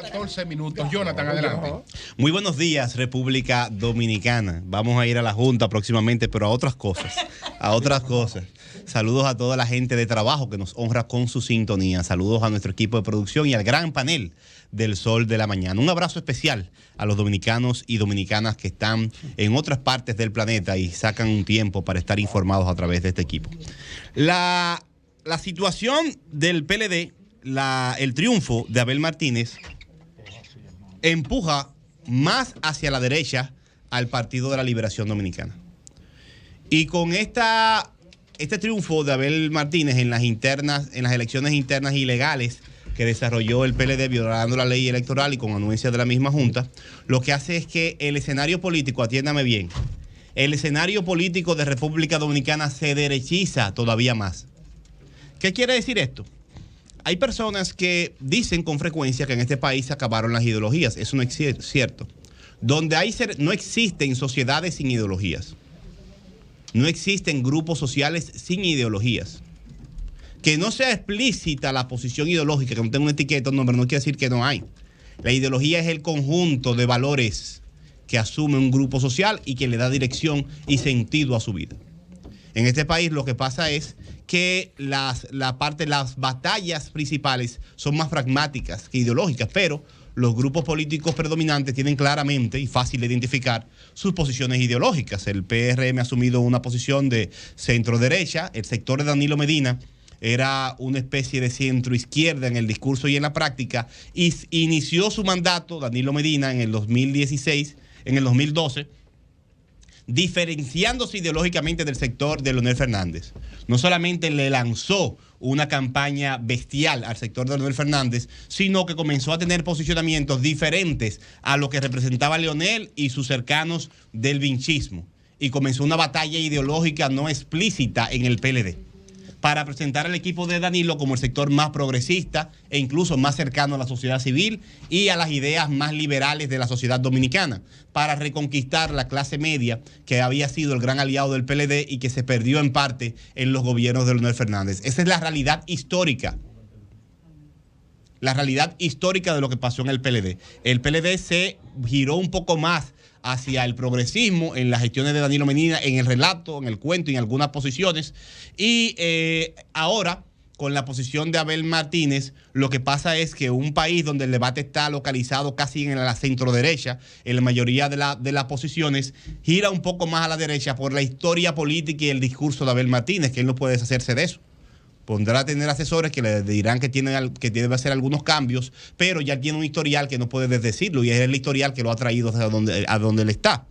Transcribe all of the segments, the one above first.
14 minutos. Jonathan, adelante. Muy buenos días, República Dominicana. Vamos a ir a la Junta próximamente, pero a otras cosas. Saludos a toda la gente de trabajo que nos honra con su sintonía. Saludos a nuestro equipo de producción y al gran panel del Sol de la Mañana. Un abrazo especial a los dominicanos y dominicanas que están en otras partes del planeta y sacan un tiempo para estar informados a través de este equipo. La situación del PLD, el triunfo de Abel Martínez, empuja más hacia la derecha al Partido de la Liberación Dominicana. Y con este triunfo de Abel Martínez en las elecciones internas ilegales que desarrolló el PLD violando la ley electoral y con anuencia de la misma Junta, lo que hace es que el escenario político, atiéndame bien, el escenario político de República Dominicana se derechiza todavía más. ¿Qué quiere decir esto? Hay personas que dicen con frecuencia que en este país se acabaron las ideologías. Eso no es cierto. No existen sociedades sin ideologías. No existen grupos sociales sin ideologías. Que no sea explícita la posición ideológica, que no tenga una etiqueta, no quiere decir que no hay. La ideología es el conjunto de valores que asume un grupo social y que le da dirección y sentido a su vida. En este país lo que pasa es que las batallas principales son más pragmáticas que ideológicas, pero los grupos políticos predominantes tienen claramente y fácil de identificar sus posiciones ideológicas. El PRM ha asumido una posición de centro-derecha, el sector de Danilo Medina era una especie de centro-izquierda en el discurso y en la práctica, y inició su mandato, Danilo Medina, en el 2012, diferenciándose ideológicamente del sector de Leonel Fernández. No solamente le lanzó una campaña bestial al sector de Leonel Fernández, sino que comenzó a tener posicionamientos diferentes a lo que representaba Leonel y sus cercanos del vinchismo. Y comenzó una batalla ideológica no explícita en el PLD para presentar al equipo de Danilo como el sector más progresista e incluso más cercano a la sociedad civil y a las ideas más liberales de la sociedad dominicana, para reconquistar la clase media que había sido el gran aliado del PLD y que se perdió en parte en los gobiernos de Leonel Fernández. Esa es la realidad histórica. La realidad histórica de lo que pasó en el PLD. El PLD se giró un poco más hacia el progresismo en las gestiones de Danilo Medina, en el relato, en el cuento y en algunas posiciones. Y ahora, con la posición de Abel Martínez, lo que pasa es que un país donde el debate está localizado casi en la centro-derecha, en la mayoría de las posiciones, gira un poco más a la derecha por la historia política y el discurso de Abel Martínez, que él no puede deshacerse de eso. Podrá tener asesores que le dirán que debe hacer algunos cambios, pero ya tiene un historial que no puede desdecirlo, y es el historial que lo ha traído a donde él está.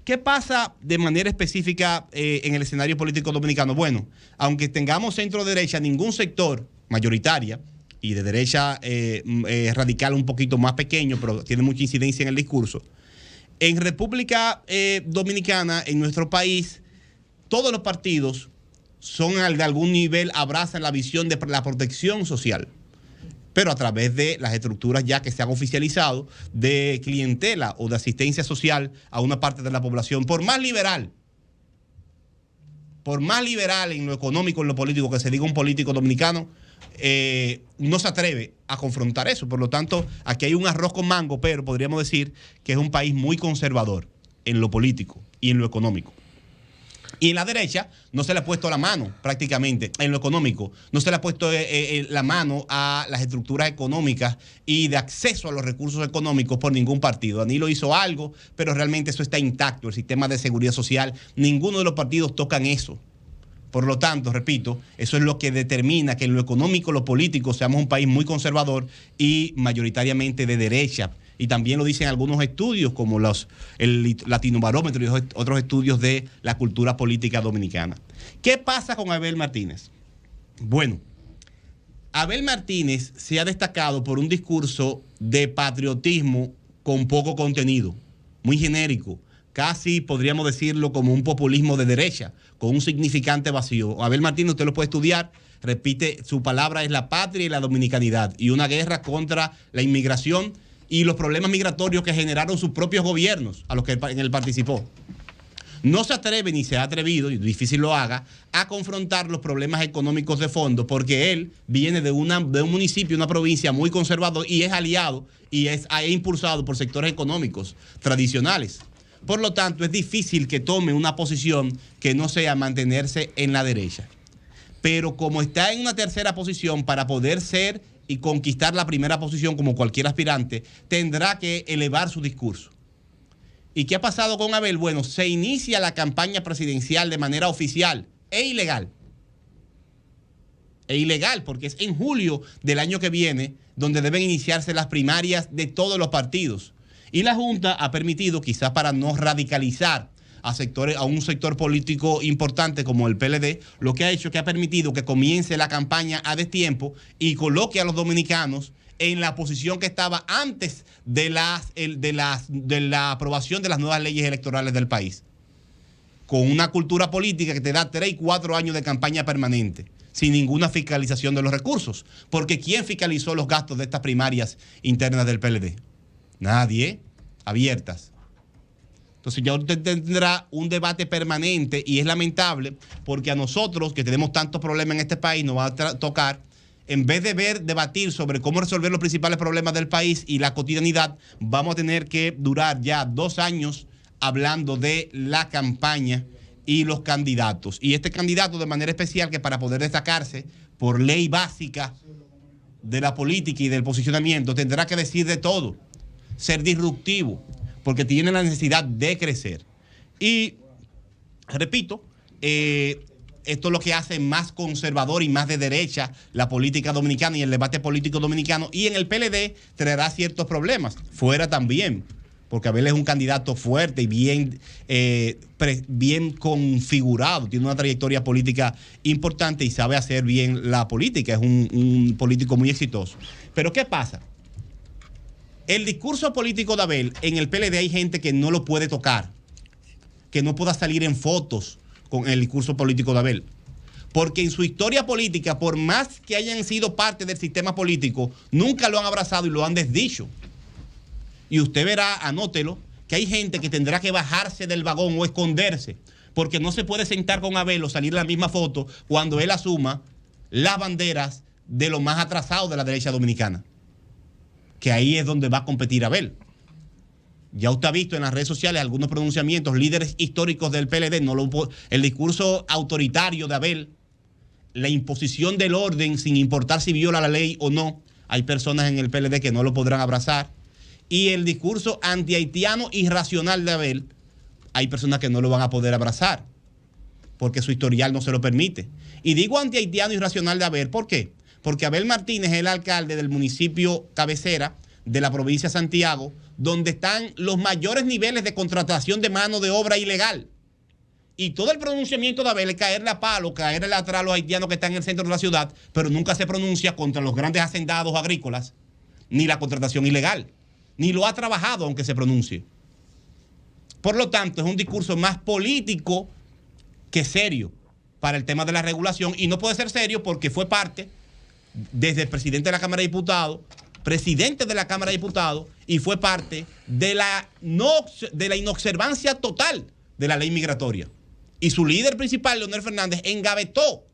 ¿Qué pasa de manera específica en el escenario político dominicano? Bueno, aunque tengamos centro-derecha, ningún sector mayoritaria y de derecha radical un poquito más pequeño, pero tiene mucha incidencia en el discurso. En República Dominicana, en nuestro país, todos los partidos son de algún nivel, abrazan la visión de la protección social, pero a través de las estructuras ya que se han oficializado de clientela o de asistencia social a una parte de la población, por más liberal en lo económico, en lo político que se diga un político dominicano, no se atreve a confrontar eso. Por lo tanto, aquí hay un arroz con mango, pero podríamos decir que es un país muy conservador en lo político y en lo económico. Y en la derecha no se le ha puesto la mano prácticamente, en lo económico, no se le ha puesto la mano a las estructuras económicas y de acceso a los recursos económicos por ningún partido. Danilo hizo algo, pero realmente eso está intacto, el sistema de seguridad social, ninguno de los partidos tocan eso. Por lo tanto, repito, eso es lo que determina que en lo económico, lo político, seamos un país muy conservador y mayoritariamente de derecha. Y también lo dicen algunos estudios como el Latinobarómetro y otros estudios de la cultura política dominicana. ¿Qué pasa con Abel Martínez? Bueno, Abel Martínez se ha destacado por un discurso de patriotismo con poco contenido, muy genérico, casi podríamos decirlo como un populismo de derecha, con un significante vacío. Abel Martínez, usted lo puede estudiar, repite, su palabra es la patria y la dominicanidad, y una guerra contra la inmigración y los problemas migratorios que generaron sus propios gobiernos a los que en él participó. no se atreve ni se ha atrevido, y difícil lo haga, a confrontar los problemas económicos de fondo, porque él viene de un municipio, una provincia muy conservador y es aliado y es impulsado por sectores económicos tradicionales. Por lo tanto, es difícil que tome una posición que no sea mantenerse en la derecha. Pero como está en una tercera posición, para poder ser y conquistar la primera posición como cualquier aspirante, tendrá que elevar su discurso. ¿Y qué ha pasado con Abel? Bueno, se inicia la campaña presidencial de manera oficial e ilegal. E ilegal, porque es en julio del año que viene donde deben iniciarse las primarias de todos los partidos. Y la Junta ha permitido, quizás para no radicalizar a un sector político importante como el PLD, lo que ha hecho es que ha permitido que comience la campaña a destiempo y coloque a los dominicanos en la posición que estaba antes de la aprobación de las nuevas leyes electorales del país, con una cultura política que te da 3 y 4 años de campaña permanente, sin ninguna fiscalización de los recursos. Porque ¿quién fiscalizó los gastos de estas primarias internas del PLD? Nadie, abiertas. Entonces ya usted tendrá un debate permanente y es lamentable porque a nosotros que tenemos tantos problemas en este país nos va a tocar, en vez de debatir sobre cómo resolver los principales problemas del país y la cotidianidad, vamos a tener que durar ya 2 años hablando de la campaña y los candidatos. Y este candidato de manera especial, que para poder destacarse por ley básica de la política y del posicionamiento, tendrá que decir de todo, ser disruptivo, porque tiene la necesidad de crecer. Y, repito, esto es lo que hace más conservador y más de derecha la política dominicana y el debate político dominicano. Y en el PLD traerá ciertos problemas, fuera también, porque Abel es un candidato fuerte y bien configurado, tiene una trayectoria política importante y sabe hacer bien la política, es un político muy exitoso. Pero ¿qué pasa? El discurso político de Abel, en el PLD hay gente que no lo puede tocar, que no pueda salir en fotos con el discurso político de Abel. Porque en su historia política, por más que hayan sido parte del sistema político, nunca lo han abrazado y lo han desdicho. Y usted verá, anótelo, que hay gente que tendrá que bajarse del vagón o esconderse, porque no se puede sentar con Abel o salir en la misma foto cuando él asuma las banderas de los más atrasados de la derecha dominicana. Que ahí es donde va a competir Abel. Ya usted ha visto en las redes sociales algunos pronunciamientos, líderes históricos del PLD, el discurso autoritario de Abel, la imposición del orden sin importar si viola la ley o no. Hay personas en el PLD que no lo podrán abrazar. Y el discurso antihaitiano irracional de Abel, hay personas que no lo van a poder abrazar, porque su historial no se lo permite. Y digo antihaitiano irracional de Abel, ¿por qué? Porque Abel Martínez es el alcalde del municipio cabecera de la provincia de Santiago, donde están los mayores niveles de contratación de mano de obra ilegal. Y todo el pronunciamiento de Abel es caerle a palo, caerle atrás a los haitianos que están en el centro de la ciudad, pero nunca se pronuncia contra los grandes hacendados agrícolas, ni la contratación ilegal, ni lo ha trabajado aunque se pronuncie. Por lo tanto, es un discurso más político que serio para el tema de la regulación, y no puede ser serio porque fue parte desde el presidente de la Cámara de Diputados, presidente de la Cámara de Diputados, y fue parte de la inobservancia total de la ley migratoria. Y su líder principal, Leonel Fernández, engavetó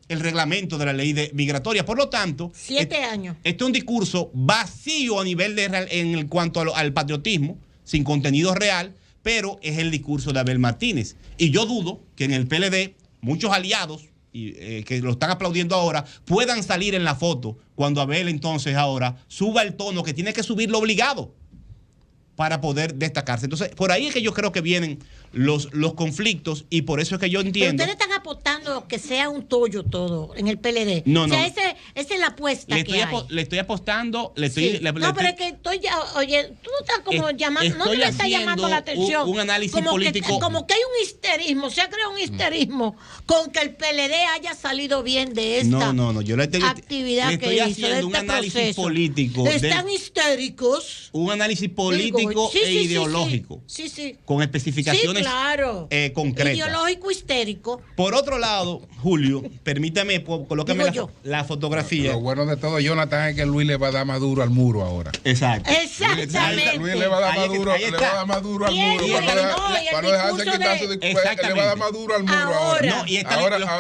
el reglamento de la ley migratoria. Por lo tanto, 7 años. Este es un discurso vacío a nivel en cuanto al patriotismo, sin contenido real, pero es el discurso de Abel Martínez. Y yo dudo que en el PLD muchos aliados que lo están aplaudiendo ahora puedan salir en la foto cuando Abel entonces ahora suba el tono que tiene que subirlo obligado para poder destacarse. Entonces, por ahí es que yo creo que vienen los conflictos, y por eso es que yo entiendo. Pero ustedes están apostando que sea un tollo todo en el PLD. No, o sea, esa es la apuesta que hay. Le estoy apostando, pero es que estoy ya, oye, tú no estás como llamando, no le estás llamando la atención. Un análisis como político. Como que hay un histerismo, se ha creado un histerismo con que el PLD haya salido bien de esta yo le actividad le estoy que haciendo hizo, de un este análisis proceso. político. Están histéricos. Un análisis político Sí, e ideológico. Sí. Con especificaciones claro. concretas. Ideológico histérico. Por otro lado, Julio, permítame, colócame la fotografía. Lo bueno de todo, Jonathan, es que Luis le va a dar más duro al muro ahora. Exacto. Exactamente. Luis le va a dar más duro, le va a dar más duro al muro. Para no dejarse quitarse de le va a dar más duro al muro ahora.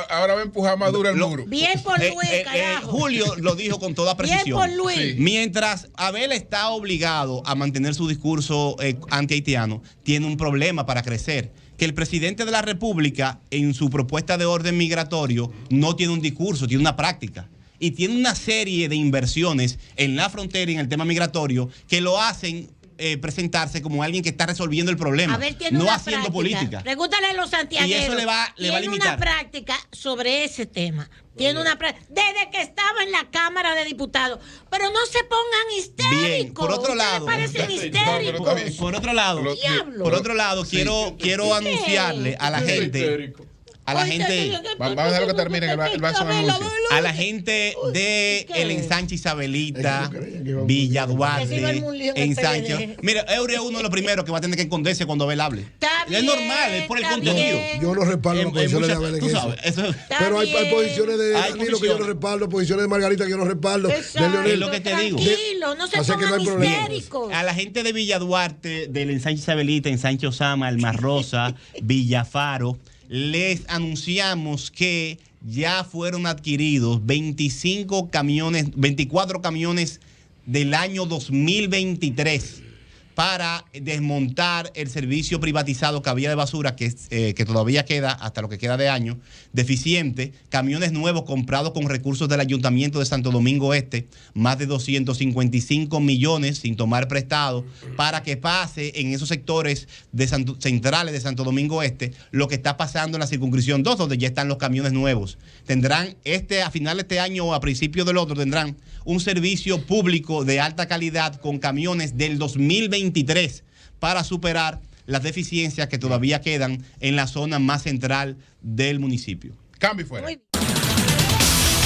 Ahora va a empujar más duro al muro. Bien por Luis, carajo. Julio lo dijo con toda precisión. Bien por Luis. Sí. Mientras Abel está obligado a mantener su discurso anti-haitiano, tiene un problema para crecer. Que el presidente de la República, en su propuesta de orden migratorio, no tiene un discurso, tiene una práctica. Y tiene una serie de inversiones en la frontera y en el tema migratorio que lo hacen presentarse como alguien que está resolviendo el problema, no haciendo política. Pregúntale a los santiagueros. Y eso le va a limitar. Tiene una práctica sobre ese tema. Tiene una práctica desde que estaba en la Cámara de Diputados. Pero no se pongan histéricos. Bien, por otro lado. Parecen histéricos. Por otro lado, quiero anunciarle a la gente. A la gente. Vamos a dejar que termine el vaso de anuncio. A la gente de el ensanche Isabelita, Villa Duarte, ensanche. Mira, Eury es uno de los primeros que va a tener que esconderse cuando Abel hable. Es normal, es por el contenido. Yo no respaldo las posiciones de Abel en eso. Pero hay posiciones de Danilo que yo no respaldo, posiciones de Margarita que yo no respaldo. De Leonel. Es lo que te digo. Tranquilo, no se pongan histéricos. A la gente de Villa Duarte, del ensanche Isabelita, ensanche Osama, El Mar Rosa, Villafaro, les anunciamos que ya fueron adquiridos 24 camiones del año 2023 para desmontar el servicio privatizado que había de basura, que todavía queda, hasta lo que queda de año, deficiente. Camiones nuevos comprados con recursos del Ayuntamiento de Santo Domingo Este, más de 255 millones sin tomar prestado, para que pase en esos sectores centrales de Santo Domingo Este lo que está pasando en la circunscripción 2, donde ya están los camiones nuevos. Tendrán a final de este año o a principios del otro, tendrán un servicio público de alta calidad con camiones del 2023 para superar las deficiencias que todavía quedan en la zona más central del municipio. Cambio fuera.